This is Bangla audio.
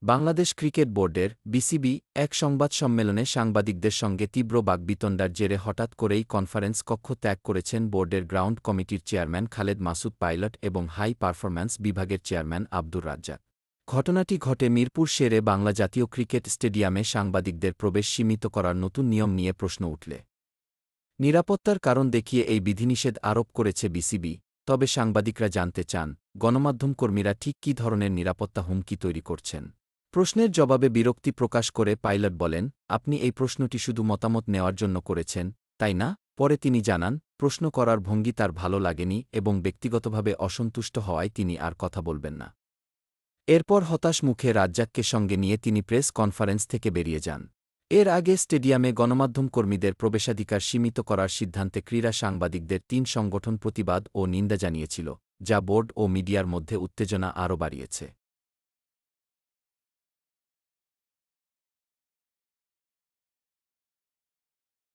বাংলাদেশ ক্রিকেট বোর্ডের বিসিবি এক সংবাদ সম্মেলনে সাংবাদিকদের সঙ্গে তীব্র বাগ্বিতণ্ডার জেরে হঠাৎ করেই কনফারেন্স কক্ষ ত্যাগ করেছেন বোর্ডের গ্রাউন্ড কমিটির চেয়ারম্যান খালেদ মাসুদ পাইলট এবং হাই পারফরম্যান্স বিভাগের চেয়ারম্যান আব্দুর রাজ্জাক। ঘটনাটি ঘটে মিরপুর শেরে বাংলা জাতীয় ক্রিকেট স্টেডিয়ামে সাংবাদিকদের প্রবেশ সীমিত করার নতুন নিয়ম নিয়ে প্রশ্ন উঠলে নিরাপত্তার কারণ দেখিয়ে এই বিধিনিষেধ আরোপ করেছে বিসিবি। তবে সাংবাদিকরা জানতে চান, গণমাধ্যম কর্মীরা ঠিক কী ধরনের নিরাপত্তা হুমকি তৈরি করছেন। প্রশ্নের জবাবে বিরক্তি প্রকাশ করে পাইলট বলেন, আপনি এই প্রশ্নটি শুধু মতামত নেওয়ার জন্য করেছেন, তাই না? পরে তিনি জানান, প্রশ্ন করার ভঙ্গি তার ভালো লাগেনি এবং ব্যক্তিগতভাবে অসন্তুষ্ট হওয়ায় তিনি আর কথা বলবেন না। এরপর হতাশ মুখে রাজ্জাককে সঙ্গে নিয়ে তিনি প্রেস কনফারেন্স থেকে বেরিয়ে যান। এর আগে স্টেডিয়ামে গণমাধ্যম কর্মীদের প্রবেশাধিকার সীমিত করার সিদ্ধান্তে ক্রীড়া সাংবাদিকদের ৩ সংগঠন প্রতিবাদ ও নিন্দা জানিয়েছিল, যা বোর্ড ও মিডিয়ার মধ্যে উত্তেজনা আরও বাড়িয়েছে।